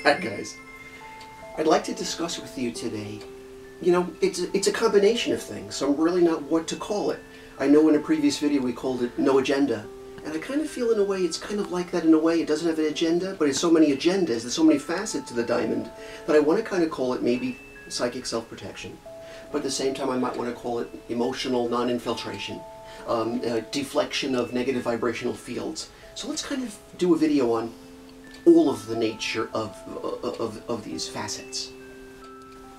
Hi guys. I'd like to discuss with you today, it's a combination of things, so I'm really not what to call it. I know in a previous video we called it No Agenda, and I kind of feel in a way it's kind of like that in a way. It doesn't have an agenda, but it's so many agendas, there's so many facets to the diamond, that I want to kind of call it maybe psychic self-protection. But at the same time I might want to call it emotional non-infiltration, deflection of negative vibrational fields. So let's kind of do a video on all of the nature of these facets.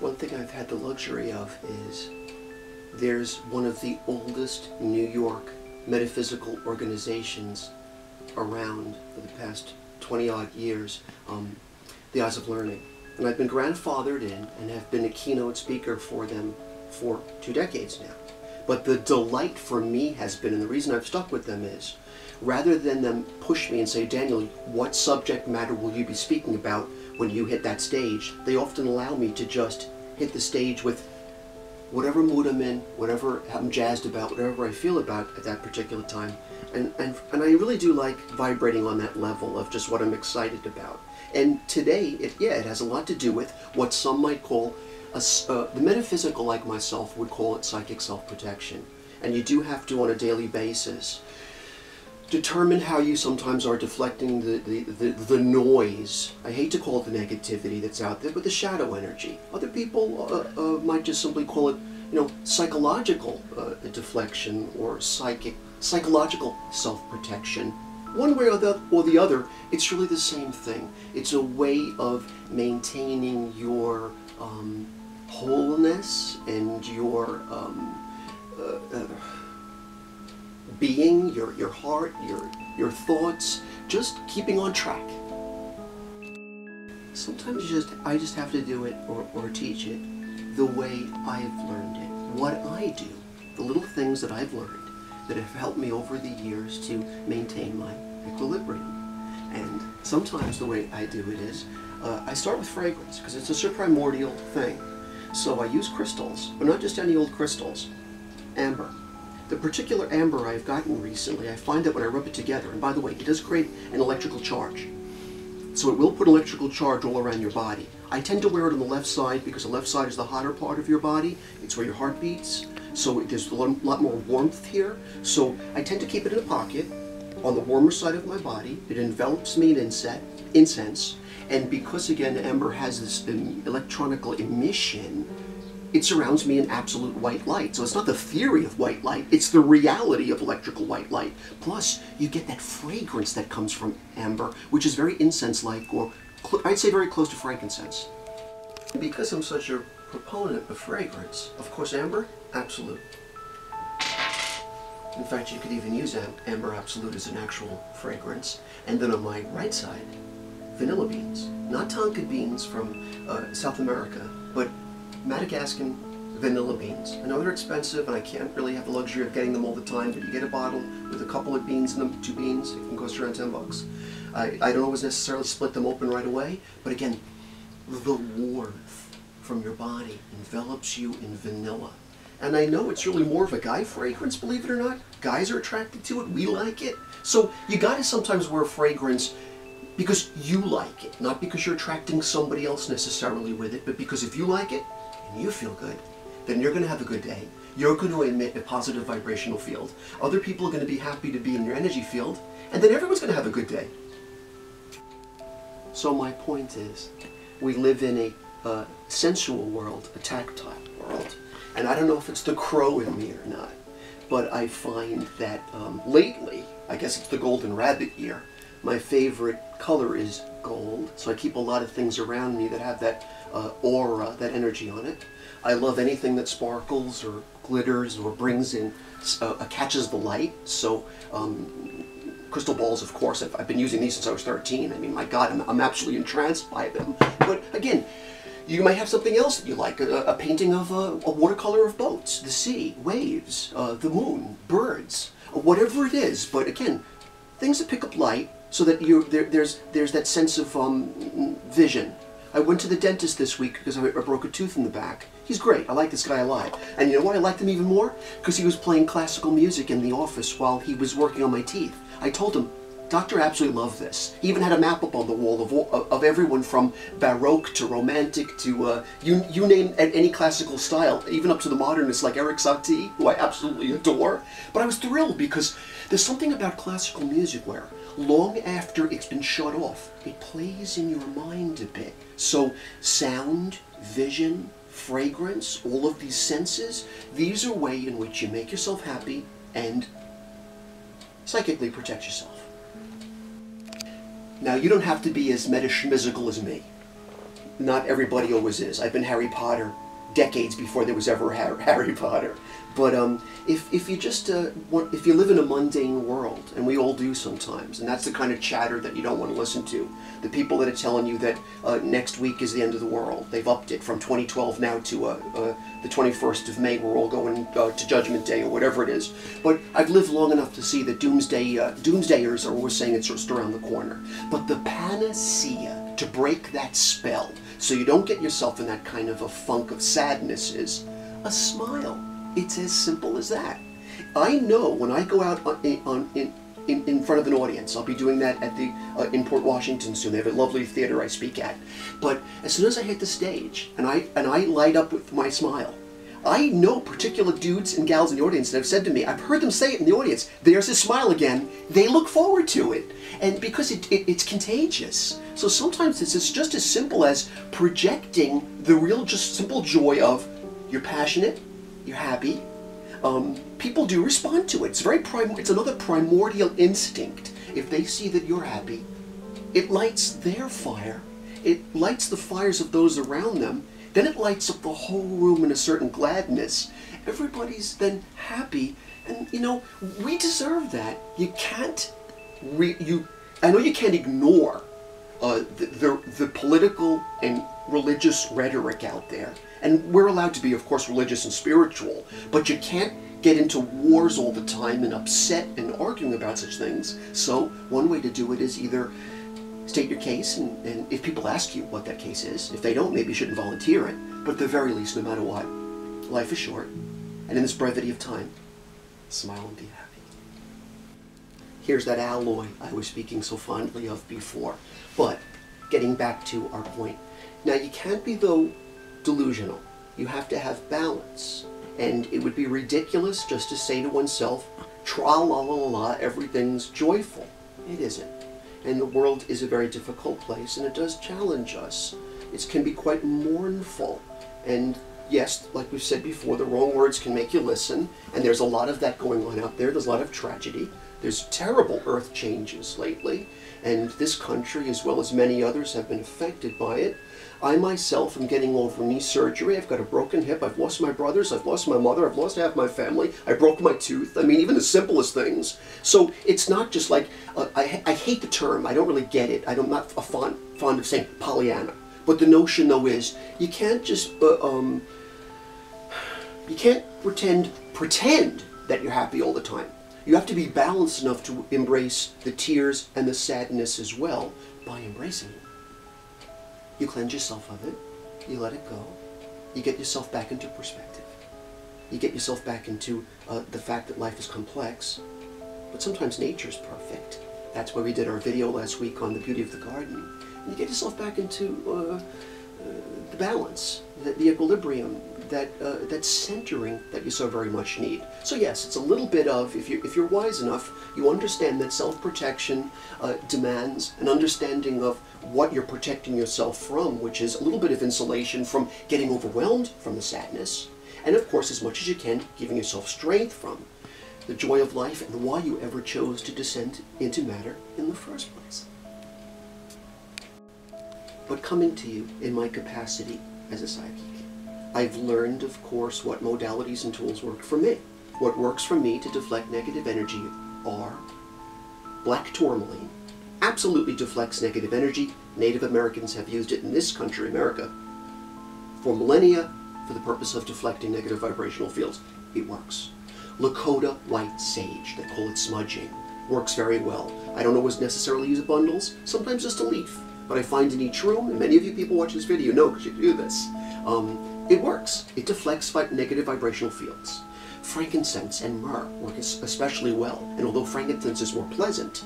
One thing I've had the luxury of is there's one of the oldest New York metaphysical organizations around for the past 20-odd years, the Eyes of Learning. And I've been grandfathered in and have been a keynote speaker for them for 2 decades now. But the delight for me has been, and the reason I've stuck with them is, rather than them push me and say, Daniel, what subject matter will you be speaking about when you hit that stage? They often allow me to just hit the stage with whatever mood I'm in, whatever I'm jazzed about, whatever I feel about at that particular time. And I really do like vibrating on that level of just what I'm excited about. And today, it has a lot to do with what some might call, the metaphysical like myself would call it psychic self-protection. And you do have to, on a daily basis, determine how you sometimes are deflecting the noise. I hate to call it the negativity that's out there, but the shadow energy. Other people might just simply call it, psychological deflection or psychological self-protection. One way or the other, it's really the same thing. It's a way of maintaining your wholeness and your being, your heart, your thoughts, just keeping on track. Sometimes I just have to do it or teach it the way I've learned it. What I do, the little things that I've learned that have helped me over the years to maintain my equilibrium. And sometimes the way I do it is, I start with fragrance, because it's a primordial thing. So I use crystals, but not just any old crystals. Amber. The particular amber I've gotten recently, I find that when I rub it together, and by the way, it does create an electrical charge. So it will put electrical charge all around your body. I tend to wear it on the left side because the left side is the hotter part of your body. It's where your heart beats. So there's a lot more warmth here. So I tend to keep it in a pocket on the warmer side of my body. It envelops me in incense. And because, again, amber has this electronical emission, it surrounds me in absolute white light. So it's not the theory of white light, it's the reality of electrical white light. Plus, you get that fragrance that comes from amber, which is very incense-like, or I'd say very close to frankincense. Because I'm such a proponent of fragrance, of course, amber, absolute. In fact, you could even use amber absolute as an actual fragrance. And then on my right side, vanilla beans. Not tonka beans from South America, but Madagascan vanilla beans. I know they're expensive and I can't really have the luxury of getting them all the time, but you get a bottle with a couple of beans in them, 2 beans, it can cost around 10 bucks. I don't always necessarily split them open right away, but again, the warmth from your body envelops you in vanilla. And I know it's really more of a guy fragrance, believe it or not. Guys are attracted to it, we like it. So you gotta sometimes wear fragrance because you like it, not because you're attracting somebody else necessarily with it, but because if you like it, and you feel good, then you're going to have a good day. You're going to emit a positive vibrational field. Other people are going to be happy to be in your energy field, and then everyone's going to have a good day. So my point is, we live in a sensual world, a tactile world, and I don't know if it's the crow in me or not, but I find that lately, I guess it's the golden rabbit year, my favorite color is gold, so I keep a lot of things around me that have that aura, that energy on it. I love anything that sparkles or glitters or brings in, catches the light. So crystal balls, of course, I've been using these since I was 13. I mean, my God, I'm absolutely entranced by them. But again, you might have something else that you like, a painting of a watercolor of boats, the sea, waves, the moon, birds, whatever it is. But again, things that pick up light so that there's that sense of vision. I went to the dentist this week because I broke a tooth in the back. He's great. I like this guy a lot. And you know why I liked him even more? Because he was playing classical music in the office while he was working on my teeth. I told him, Doctor absolutely loved this. He even had a map up on the wall of everyone from Baroque to Romantic to, you name any classical style, even up to the modernists like Eric Satie, who I absolutely adore. But I was thrilled because there's something about classical music where, long after it's been shut off, it plays in your mind a bit. So sound, vision, fragrance, all of these senses, these are a way in which you make yourself happy and psychically protect yourself. Now, you don't have to be as meta-schmizzical as me. Not everybody always is. I've been Harry Potter decades before there was ever Harry Potter. But if you just if you live in a mundane world, and we all do sometimes, and that's the kind of chatter that you don't want to listen to, the people that are telling you that next week is the end of the world, they've upped it from 2012 now to the 21st of May, we're all going to Judgment Day or whatever it is. But I've lived long enough to see that doomsdayers are always saying it's just around the corner. But the panacea to break that spell, so you don't get yourself in that kind of a funk of sadness, is a smile. It's as simple as that. I know when I go out in front of an audience, I'll be doing that at the in Port Washington soon. They have a lovely theater I speak at. But as soon as I hit the stage and I light up with my smile, I know particular dudes and gals in the audience that have said to me, I've heard them say it in the audience, there's his smile again. They look forward to it. And because it's contagious. So sometimes it's just as simple as projecting the real, just simple joy of, you're passionate, you're happy. People do respond to it. It's another primordial instinct. If they see that you're happy, it lights their fire. It lights the fires of those around them. Then it lights up the whole room in a certain gladness. Everybody's then happy, and you know, we deserve that. You can't, I know you can't ignore the political and religious rhetoric out there. And we're allowed to be, of course, religious and spiritual, but you can't get into wars all the time and upset and arguing about such things. So one way to do it is either state your case, and if people ask you what that case is, if they don't, maybe you shouldn't volunteer it. But at the very least, no matter what, life is short, and in this brevity of time, smile and be happy. Here's that alloy I was speaking so fondly of before. But getting back to our point, now you can't be, though, delusional. You have to have balance. And it would be ridiculous just to say to oneself, tra-la-la-la-la, everything's joyful. It isn't. And the world is a very difficult place, and it does challenge us. It can be quite mournful. And yes, like we've said before, the wrong words can make you listen, and there's a lot of that going on out there. There's a lot of tragedy. There's terrible earth changes lately, and this country, as well as many others, have been affected by it. I myself am getting over knee surgery. I've got a broken hip. I've lost my brothers. I've lost my mother. I've lost half my family. I broke my tooth. I mean, even the simplest things. So it's not just like, I hate the term. I don't really get it. I'm not fond of saying Pollyanna. But the notion, though, is you can't just, you can't pretend that you're happy all the time. You have to be balanced enough to embrace the tears and the sadness as well by embracing it. You cleanse yourself of it, you let it go, you get yourself back into perspective. You get yourself back into the fact that life is complex, but sometimes nature's perfect. That's why we did our video last week on the beauty of the garden. And you get yourself back into the balance, the equilibrium, that centering that you so very much need. So yes, it's a little bit of, if you're wise enough, you understand that self-protection demands an understanding of what you're protecting yourself from, which is a little bit of insulation from getting overwhelmed from the sadness, and of course, as much as you can, giving yourself strength from the joy of life and why you ever chose to descend into matter in the first place. But coming to you in my capacity as a psychic, I've learned, of course, what modalities and tools work for me. What works for me to deflect negative energy are black tourmaline. Absolutely deflects negative energy. Native Americans have used it in this country, America, for millennia for the purpose of deflecting negative vibrational fields. It works. Lakota white sage, they call it smudging, works very well. I don't always necessarily use bundles, sometimes just a leaf, but I find in each room, and many of you people watching this video know because you do this, it works. It deflects negative vibrational fields. Frankincense and myrrh work especially well. And although frankincense is more pleasant,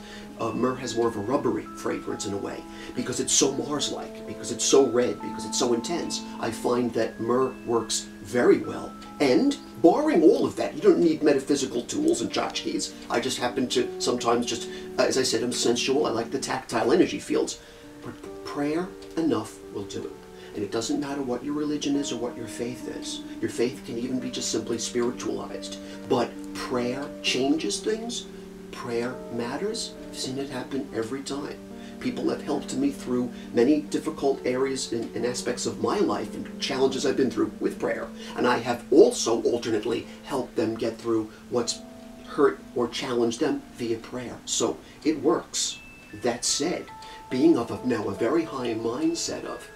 myrrh has more of a rubbery fragrance in a way, because it's so Mars-like, because it's so red, because it's so intense. I find that myrrh works very well. And barring all of that, you don't need metaphysical tools and tchotchkes. I just happen to sometimes just, as I said, I'm sensual. I like the tactile energy fields. But prayer enough will do it. And it doesn't matter what your religion is or what your faith is. Your faith can even be just simply spiritualized. But prayer changes things. Prayer matters. I've seen it happen every time. People have helped me through many difficult areas and aspects of my life and challenges I've been through with prayer. And I have also alternately helped them get through what's hurt or challenged them via prayer. So it works. That said, being of now a very high mindset of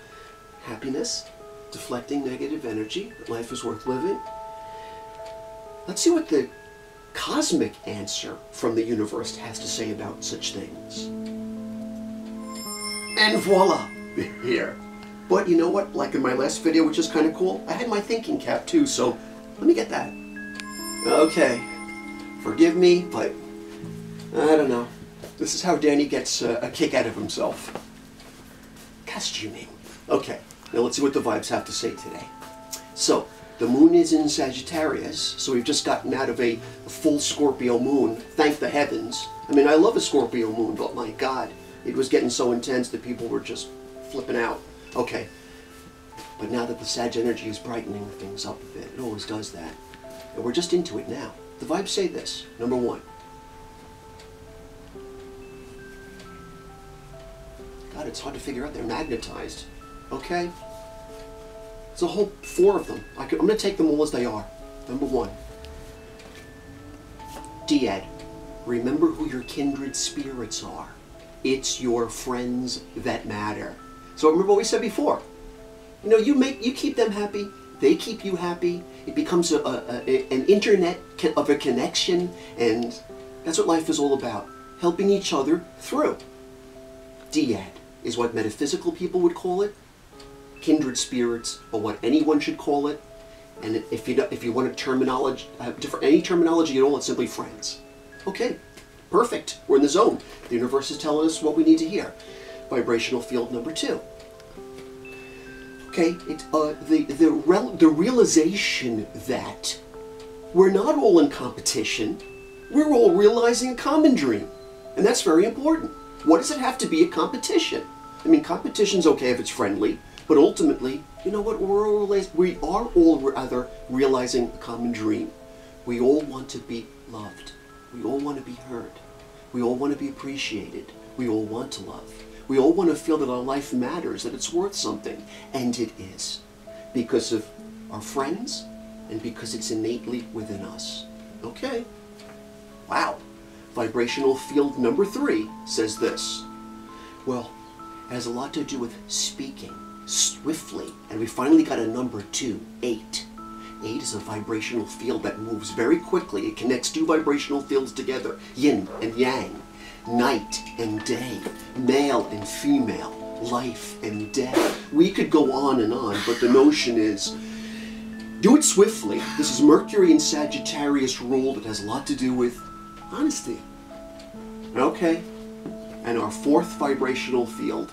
happiness, deflecting negative energy, that life is worth living. Let's see what the cosmic answer from the universe has to say about such things. And voila, they're here. But you know what, like in my last video, which is kind of cool, I had my thinking cap too, so let me get that. Okay, forgive me, but I don't know. This is how Danny gets a kick out of himself. Costuming. Okay, now let's see what the vibes have to say today. So, the moon is in Sagittarius, so we've just gotten out of a full Scorpio moon, thank the heavens. I mean, I love a Scorpio moon, but my God, it was getting so intense that people were just flipping out. Okay, but now that the Sag energy is brightening things up a bit, it always does that. And we're just into it now. The vibes say this. Number one. God, it's hard to figure out. They're magnetized. Okay? There's a whole 4 of them. I'm going to take them all as they are. Number one. Diad. Remember who your kindred spirits are. It's your friends that matter. So remember what we said before. You know, you keep them happy. They keep you happy. It becomes an internet of a connection, and that's what life is all about. Helping each other through. Diad is what metaphysical people would call it. Kindred spirits, or what anyone should call it. And if you want a terminology, any terminology at all, it's simply friends. Okay, perfect. We're in the zone. The universe is telling us what we need to hear. Vibrational field number 2. Okay, the realization that we're not all in competition. We're all realizing a common dream, and that's very important. What does it have to be a competition? I mean, competition's okay if it's friendly, but ultimately, you know what? We are all rather realizing a common dream. We all want to be loved. We all want to be heard. We all want to be appreciated. We all want to love. We all want to feel that our life matters, that it's worth something. And it is. Because of our friends, and because it's innately within us. Okay. Wow. Vibrational field number 3 says this. Well, it has a lot to do with speaking swiftly. And we finally got a number 2, 8. 8 is a vibrational field that moves very quickly. It connects 2 vibrational fields together. Yin and yang. Night and day. Male and female. Life and death. We could go on, but the notion is, do it swiftly. This is Mercury in Sagittarius ruled. It has a lot to do with honesty. Okay. And our 4th vibrational field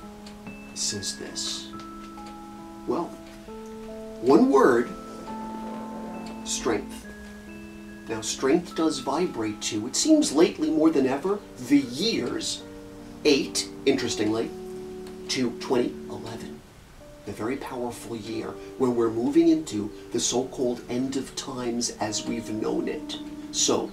says this. Well, one word, strength. Now, strength does vibrate too. It seems lately more than ever, the years 8, interestingly, to 2011. A very powerful year when we're moving into the so-called end of times as we've known it. So,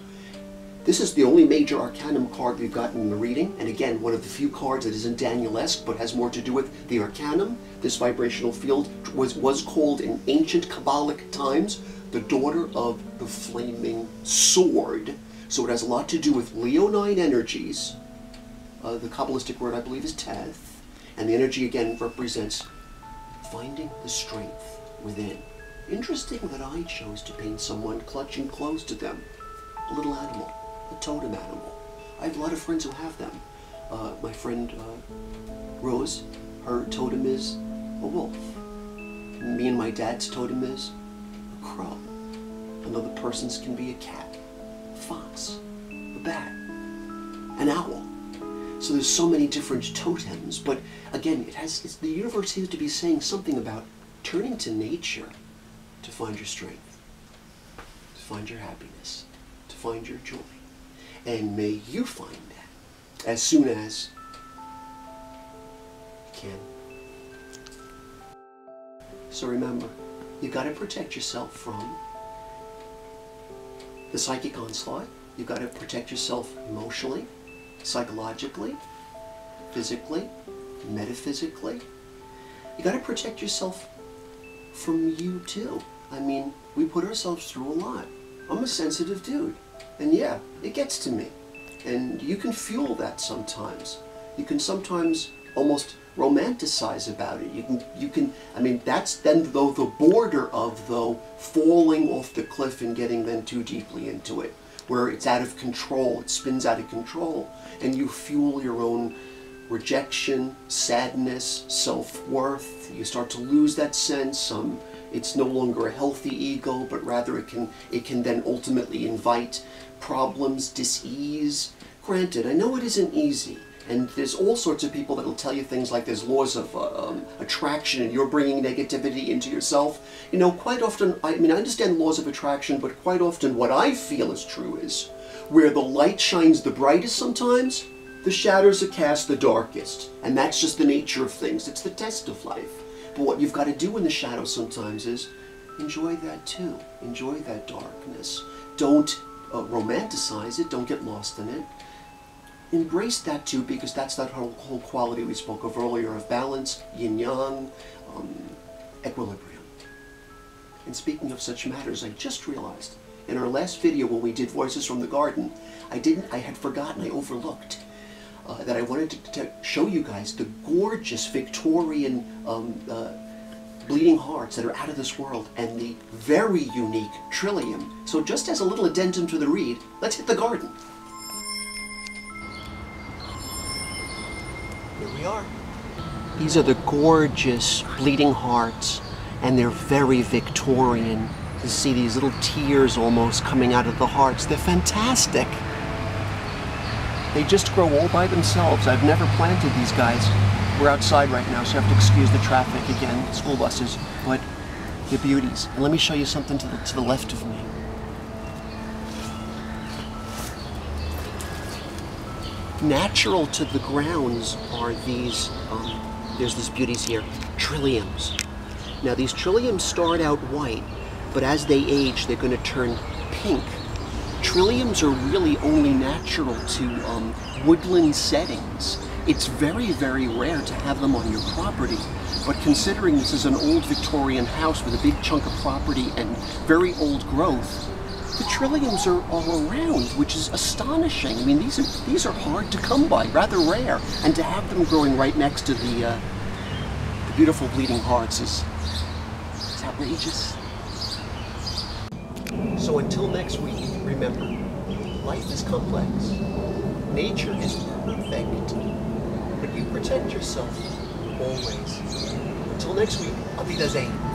this is the only major arcanum card we've gotten in the reading, and again, one of the few cards that isn't Daniel-esque, but has more to do with the arcanum. This vibrational field was called in ancient Kabbalic times the daughter of the flaming sword. So it has a lot to do with Leonine energies. The Kabbalistic word, I believe, is Teth. And the energy, again, represents finding the strength within. Interesting that I chose to paint someone clutching close to them. A little animal. A totem animal. I have a lot of friends who have them. My friend Rose, her totem is a wolf. Me and my dad's totem is a crow. Another person's can be a cat, a fox, a bat, an owl. So there's so many different totems, but again, the universe seems to be saying something about turning to nature to find your strength, to find your happiness, to find your joy. And may you find that as soon as you can. So remember, you've got to protect yourself from the psychic onslaught. You've got to protect yourself emotionally, psychologically, physically, metaphysically. You got to protect yourself from you too. I mean, we put ourselves through a lot. I'm a sensitive dude, and yeah, it gets to me. And you can fuel that sometimes. You can sometimes almost romanticize about it. You can, I mean, that's then though the border of falling off the cliff and getting then too deeply into it, where it's out of control, it spins out of control, and you fuel your own rejection, sadness, self-worth. You start to lose that sense. It's no longer a healthy ego, but rather it can then ultimately invite problems, dis-ease. Granted, I know it isn't easy, and there's all sorts of people that will tell you things like there's laws of attraction and you're bringing negativity into yourself. You know, quite often, I mean, I understand laws of attraction, but quite often what I feel is true is where the light shines the brightest sometimes, the shadows are cast the darkest. And that's just the nature of things. It's the test of life. But what you've got to do in the shadows sometimes is enjoy that too. Enjoy that darkness. Don't romanticize it. Don't get lost in it. Embrace that too, because that's that whole quality we spoke of earlier of balance, yin-yang, equilibrium. And speaking of such matters, I just realized in our last video when we did Voices from the Garden, I had forgotten, I overlooked that I wanted to show you guys the gorgeous Victorian bleeding hearts that are out of this world and the very unique trillium. So just as a little addendum to the read, let's hit the garden. Here we are. These are the gorgeous bleeding hearts, and they're very Victorian. You see these little tears almost coming out of the hearts. They're fantastic. They just grow all by themselves. I've never planted these guys. We're outside right now, so you have to excuse the traffic again, school buses, but they're beauties. And let me show you something to the left of me. Natural to the grounds are these, there's these beauties here, trilliums. Now these trilliums start out white, but as they age, they're going to turn pink. Trilliums are really only natural to woodland settings. It's very, very rare to have them on your property, but considering this is an old Victorian house with a big chunk of property and very old growth, the trilliums are all around, which is astonishing. I mean, these are hard to come by, rather rare, and to have them growing right next to the beautiful bleeding hearts is outrageous. So until next week, remember, life is complex, nature is perfect, but you protect yourself always. Until next week, I'll be Wiedersehen.